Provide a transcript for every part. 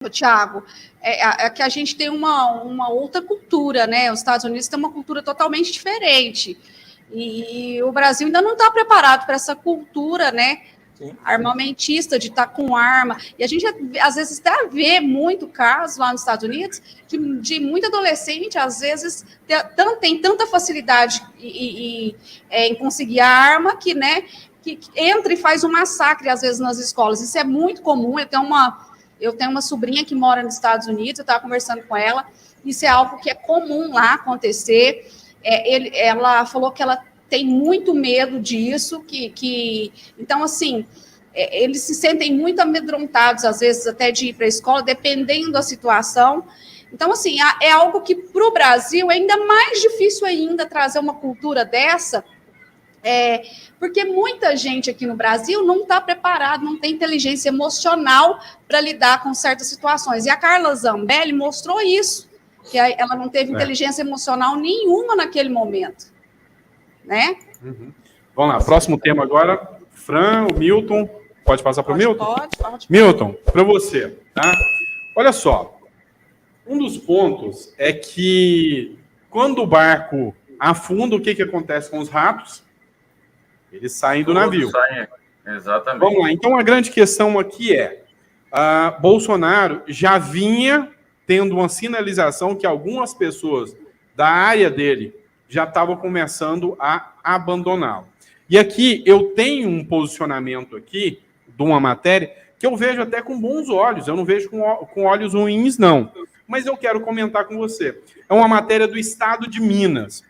Tiago, é que a gente tem uma outra cultura, né? Os Estados Unidos têm uma cultura totalmente diferente. E o Brasil ainda não está preparado para essa cultura, né? Sim. Armamentista, de estar com arma. E a gente, às vezes, até vê muito caso lá nos Estados Unidos de muito adolescente, às vezes, tem tanta facilidade em conseguir a arma que, né, que entra e faz um massacre, às vezes, nas escolas. Isso é muito comum. Eu tenho uma sobrinha que mora nos Estados Unidos, eu estava conversando com ela, isso é algo que é comum lá acontecer. Ela falou que ela tem muito medo disso, então, assim, eles se sentem muito amedrontados, às vezes, até de ir para a escola, dependendo da situação. Então, assim, é algo que, para o Brasil, é ainda mais difícil ainda trazer uma cultura dessa, porque muita gente aqui no Brasil não está preparada, não tem inteligência emocional para lidar com certas situações. E a Carla Zambelli mostrou isso, que ela não teve inteligência emocional nenhuma naquele momento. Né? Uhum. Vamos lá, próximo tema agora. Fran, o Milton. Pode passar para o Milton? Pode. Milton, para você. Tá? Olha só, um dos pontos é que quando o barco afunda, o que acontece com os ratos? Eles saem do navio. Exatamente. Vamos lá, então a grande questão aqui Bolsonaro já vinha tendo uma sinalização que algumas pessoas da área dele já estavam começando a abandoná-lo. E aqui eu tenho um posicionamento aqui de uma matéria que eu vejo até com bons olhos, eu não vejo com olhos ruins, não. Mas eu quero comentar com você. É uma matéria do Estado de Minas.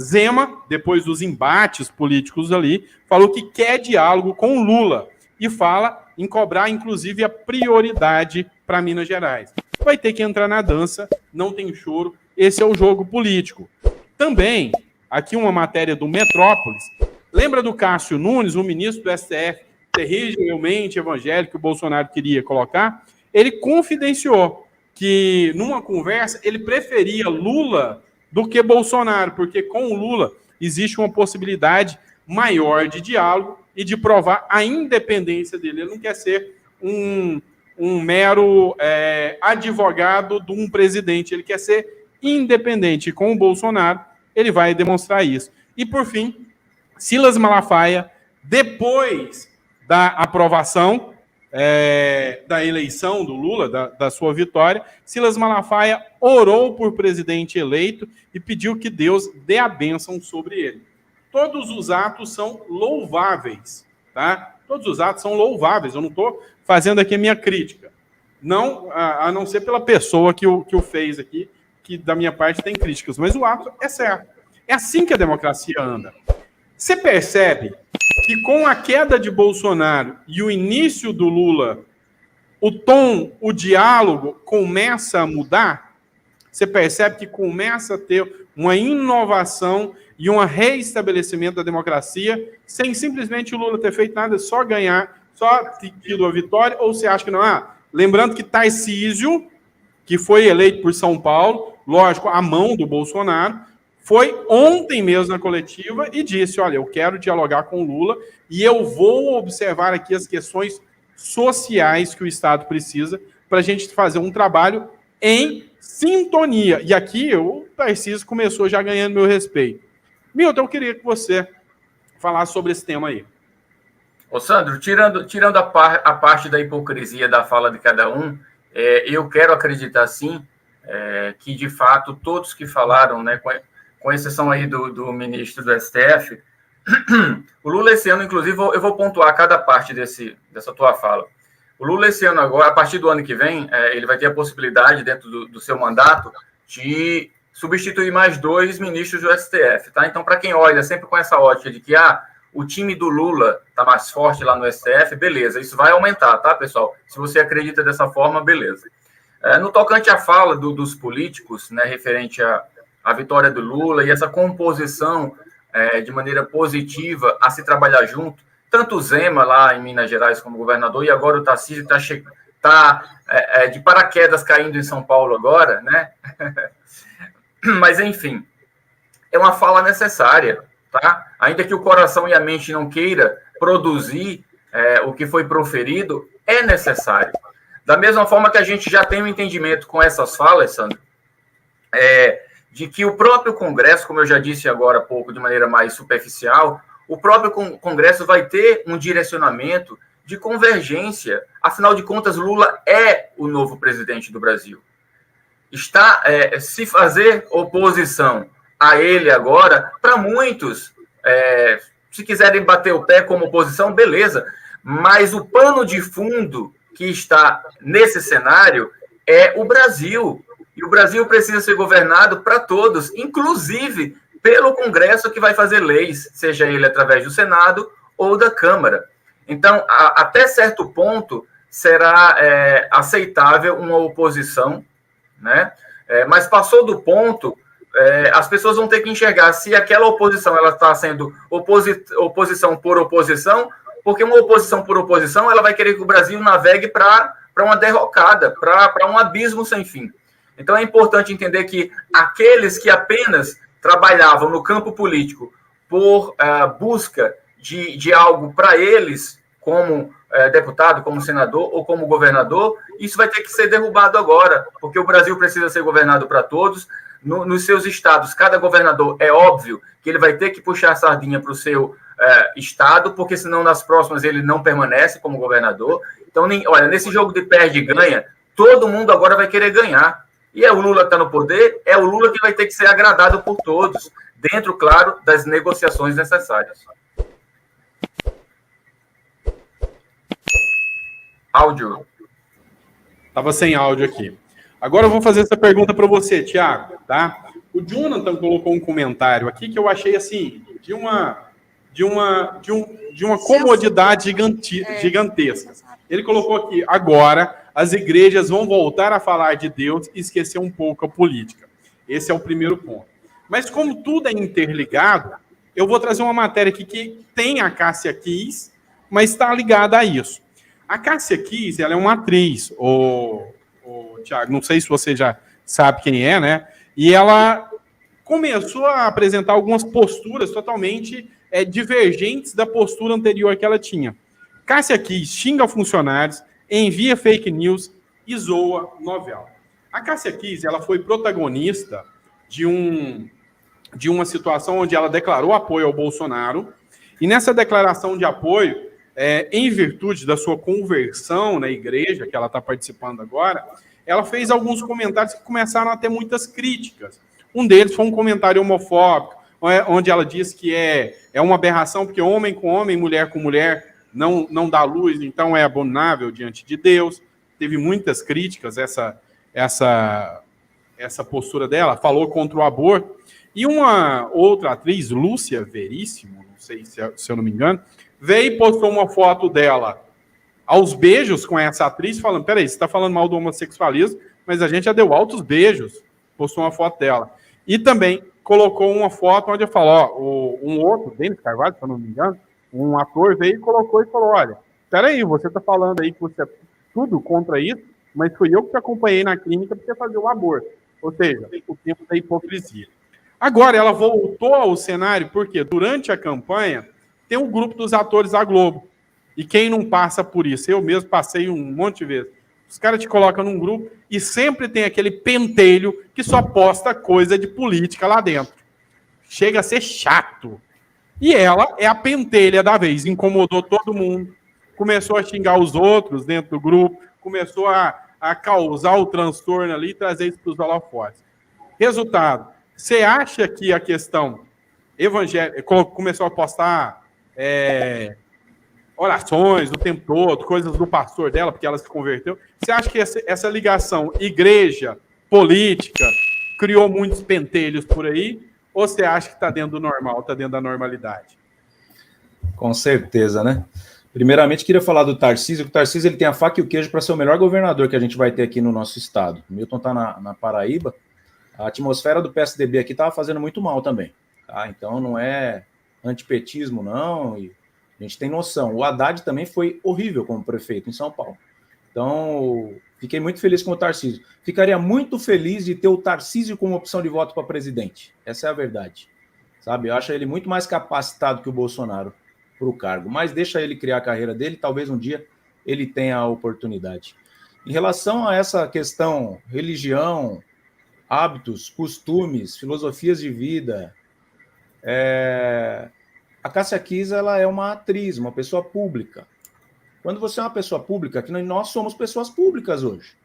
Zema, depois dos embates políticos ali, falou que quer diálogo com Lula e fala em cobrar, inclusive, a prioridade para Minas Gerais. Vai ter que entrar na dança, não tem choro, esse é o jogo político. Também, aqui uma matéria do Metrópolis, lembra do Cássio Nunes, o ministro do STF, terrivelmente evangélico, que o Bolsonaro queria colocar? Ele confidenciou que, numa conversa, ele preferia Lula do que Bolsonaro, porque com o Lula existe uma possibilidade maior de diálogo e de provar a independência dele. Ele não quer ser um mero advogado de um presidente, ele quer ser independente. E com o Bolsonaro, ele vai demonstrar isso. E, por fim, Silas Malafaia, depois da aprovação da eleição do Lula, da sua vitória, Silas Malafaia orou por presidente eleito e pediu que Deus dê a bênção sobre ele. Todos os atos são louváveis, tá? Todos os atos são louváveis, eu não estou fazendo aqui a minha crítica. Não, a não ser pela pessoa que o fez aqui, que da minha parte tem críticas, mas o ato é certo. É assim que a democracia anda. Você percebe que com a queda de Bolsonaro e o início do Lula, o tom, o diálogo começa a mudar? Você percebe que começa a ter uma inovação e um reestabelecimento da democracia, sem simplesmente o Lula ter feito nada, só ganhar, só ter tido a vitória, ou você acha que não? Lembrando que Tarcísio, que foi eleito por São Paulo, lógico, a mão do Bolsonaro, foi ontem mesmo na coletiva e disse, olha, eu quero dialogar com o Lula e eu vou observar aqui as questões sociais que o Estado precisa para a gente fazer um trabalho em sintonia. E aqui o Tarcísio começou já ganhando meu respeito. Milton, eu queria que você falasse sobre esse tema aí. Ô, Sandro, tirando a parte da hipocrisia da fala de cada um, eu quero acreditar, sim, que, de fato, todos que falaram, né, com exceção aí do ministro do STF, o Lula esse ano, inclusive, eu vou pontuar cada parte dessa tua fala. O Lula esse ano agora, a partir do ano que vem, ele vai ter a possibilidade, dentro do seu mandato, de substituir mais 2 ministros do STF, tá? Então, para quem olha sempre com essa ótica de que o time do Lula está mais forte lá no STF, beleza, isso vai aumentar, tá, pessoal? Se você acredita dessa forma, beleza. No tocante à fala dos políticos, né, referente à vitória do Lula e essa composição de maneira positiva a se trabalhar junto, tanto o Zema lá em Minas Gerais como governador, e agora o Tarcísio está de paraquedas caindo em São Paulo agora, né? Mas, enfim, é uma fala necessária, tá? Ainda que o coração e a mente não queira produzir o que foi proferido, é necessário. Da mesma forma que a gente já tem um entendimento com essas falas, Sandro, de que o próprio Congresso, como eu já disse agora há pouco, de maneira mais superficial, o próprio Congresso vai ter um direcionamento de convergência. Afinal de contas, Lula é o novo presidente do Brasil. Se fazer oposição a ele agora, para muitos, se quiserem bater o pé como oposição, beleza, mas o pano de fundo que está nesse cenário é o Brasil. E o Brasil precisa ser governado para todos, inclusive pelo Congresso que vai fazer leis, seja ele através do Senado ou da Câmara. Então, até certo ponto, será aceitável uma oposição, né? Mas passou do ponto, as pessoas vão ter que enxergar se aquela oposição ela está sendo oposição por oposição, porque uma oposição por oposição ela vai querer que o Brasil navegue para uma derrocada, para um abismo sem fim. Então, é importante entender que aqueles que apenas trabalhavam no campo político por busca de algo para eles, como deputado, como senador ou como governador, isso vai ter que ser derrubado agora, porque o Brasil precisa ser governado para todos. Nos seus estados, cada governador, é óbvio que ele vai ter que puxar a sardinha para o seu estado, porque senão nas próximas ele não permanece como governador. Então, olha, nesse jogo de perde e ganha, todo mundo agora vai querer ganhar. E o Lula está no poder, é o Lula que vai ter que ser agradado por todos, dentro, claro, das negociações necessárias. Áudio. Estava sem áudio aqui. Agora eu vou fazer essa pergunta para você, Tiago, tá? O Jonathan colocou um comentário aqui que eu achei assim de uma comodidade gigantesca. Ele colocou aqui: agora as igrejas vão voltar a falar de Deus e esquecer um pouco a política. Esse é o primeiro ponto. Mas como tudo é interligado, eu vou trazer uma matéria aqui que tem a Cássia Kiss, mas está ligada a isso. A Cássia Kiss, ela é uma atriz, Tiago, não sei se você já sabe quem é, né? E ela começou a apresentar algumas posturas totalmente divergentes da postura anterior que ela tinha. Cássia Kiss xinga funcionários, envia fake news e zoa novela. A Cássia Kiss, ela foi protagonista de uma situação onde ela declarou apoio ao Bolsonaro, e nessa declaração de apoio, em virtude da sua conversão na igreja, que ela está participando agora, ela fez alguns comentários que começaram a ter muitas críticas. Um deles foi um comentário homofóbico, onde ela diz que é uma aberração, porque homem com homem, mulher com mulher, não dá luz, então é abominável diante de Deus. Teve muitas críticas essa postura dela, falou contra o aborto. E uma outra atriz, Lúcia Veríssimo, não sei se eu não me engano, veio e postou uma foto dela aos beijos com essa atriz, falando: peraí, você está falando mal do homossexualismo, mas a gente já deu altos beijos. Postou uma foto dela. E também colocou uma foto onde eu falo, um outro, Denis Carvalho, se eu não me engano, um ator veio e colocou e falou: olha, peraí, você está falando aí que você é tudo contra isso, mas fui eu que te acompanhei na clínica para você fazer o aborto. Ou seja, o tempo da hipocrisia. Agora, ela voltou ao cenário porque durante a campanha tem um grupo dos atores da Globo. E quem não passa por isso? Eu mesmo passei um monte de vezes. Os caras te colocam num grupo e sempre tem aquele pentelho que só posta coisa de política lá dentro. Chega a ser chato. E ela é a pentelha da vez. Incomodou todo mundo. Começou a xingar os outros dentro do grupo. Começou a causar o transtorno ali e trazer isso para os holofotes. Resultado. Você acha que a questão evangélica começou a postar orações o tempo todo, coisas do pastor dela, porque ela se converteu? Você acha que essa ligação igreja, política, criou muitos pentelhos por aí? Ou você acha que está dentro do normal, está dentro da normalidade? Com certeza, né? Primeiramente, queria falar do Tarcísio. O Tarcísio ele tem a faca e o queijo para ser o melhor governador que a gente vai ter aqui no nosso estado. O Milton está na Paraíba. A atmosfera do PSDB aqui estava fazendo muito mal também. Tá? Então, não é antipetismo, não. E a gente tem noção. O Haddad também foi horrível como prefeito em São Paulo. Então, fiquei muito feliz com o Tarcísio. Ficaria muito feliz de ter o Tarcísio como opção de voto para presidente. Essa é a verdade. Sabe? Eu acho ele muito mais capacitado que o Bolsonaro para o cargo. Mas deixa ele criar a carreira dele, talvez um dia ele tenha a oportunidade. Em relação a essa questão, religião, hábitos, costumes, filosofias de vida, a Cássia Kiss, ela é uma atriz, uma pessoa pública. Quando você é uma pessoa pública, que nós somos pessoas públicas hoje.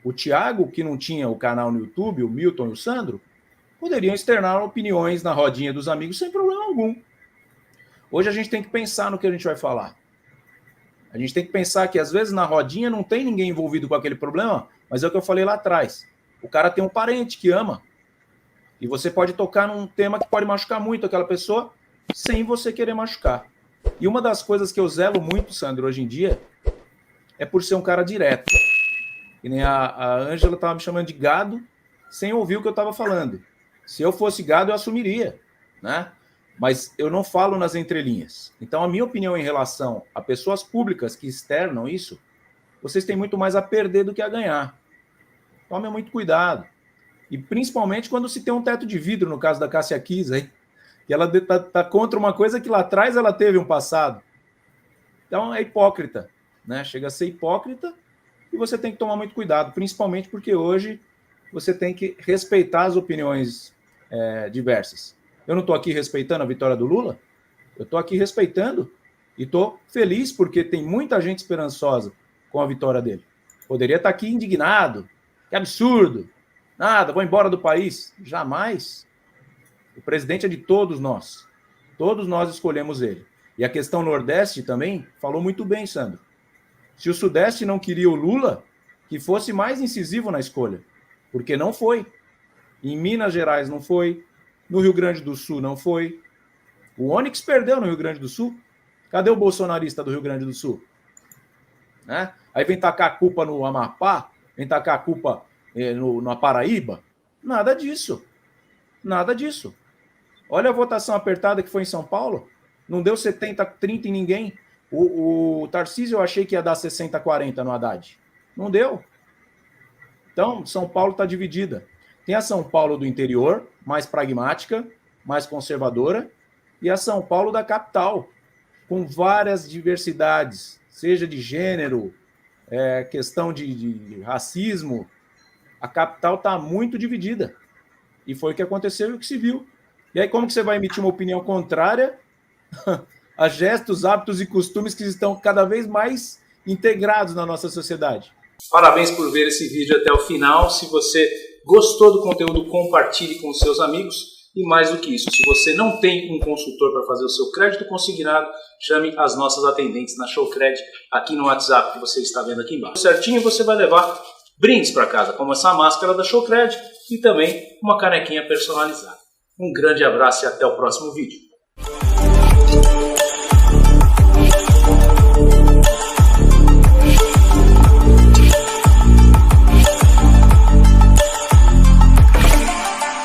O Thiago, que não tinha o canal no YouTube, o Milton e o Sandro, poderiam externar opiniões na rodinha dos amigos sem problema algum. Hoje a gente tem que pensar no que a gente vai falar. A gente tem que pensar que às vezes na rodinha não tem ninguém envolvido com aquele problema, mas é o que eu falei lá atrás. O cara tem um parente que ama. E você pode tocar num tema que pode machucar muito aquela pessoa sem você querer machucar. E uma das coisas que eu zelo muito, Sandro, hoje em dia, é por ser um cara direto. E nem a Ângela estava me chamando de gado sem ouvir o que eu estava falando. Se eu fosse gado, eu assumiria, né? Mas eu não falo nas entrelinhas. Então, a minha opinião em relação a pessoas públicas que externam isso, vocês têm muito mais a perder do que a ganhar. Tome muito cuidado. E principalmente quando se tem um teto de vidro, no caso da Cássia Kiss, aí, que ela está contra uma coisa que lá atrás ela teve um passado. Então, é hipócrita, né? Chega a ser hipócrita e você tem que tomar muito cuidado, principalmente porque hoje você tem que respeitar as opiniões diversas. Eu não estou aqui respeitando a vitória do Lula, eu estou aqui respeitando e estou feliz porque tem muita gente esperançosa com a vitória dele. Poderia estar aqui indignado, que absurdo, nada, vou embora do país. Jamais. O presidente é de todos nós escolhemos ele. E a questão Nordeste também falou muito bem, Sandro. Se o Sudeste não queria o Lula, que fosse mais incisivo na escolha, porque não foi. Em Minas Gerais não foi, no Rio Grande do Sul não foi. O Onyx perdeu no Rio Grande do Sul. Cadê o bolsonarista do Rio Grande do Sul? Né? Aí vem tacar a culpa no Amapá, vem tacar a culpa na Paraíba. Nada disso. Nada disso. Olha a votação apertada que foi em São Paulo. Não deu 70-30 em ninguém. O Tarcísio eu achei que ia dar 60-40 no Haddad. Não deu. Então, São Paulo está dividida. Tem a São Paulo do interior, mais pragmática, mais conservadora, e a São Paulo da capital, com várias diversidades, seja de gênero, questão de racismo. A capital está muito dividida. E foi o que aconteceu e o que se viu. E aí, como que você vai emitir uma opinião contrária a gestos, hábitos e costumes que estão cada vez mais integrados na nossa sociedade? Parabéns por ver esse vídeo até o final. Se você gostou do conteúdo, compartilhe com seus amigos. E mais do que isso, se você não tem um consultor para fazer o seu crédito consignado, chame as nossas atendentes na Showcred, aqui no WhatsApp que você está vendo aqui embaixo. Certinho, você vai levar brindes para casa, como essa máscara da Showcred e também uma canequinha personalizada. Um grande abraço e até o próximo vídeo.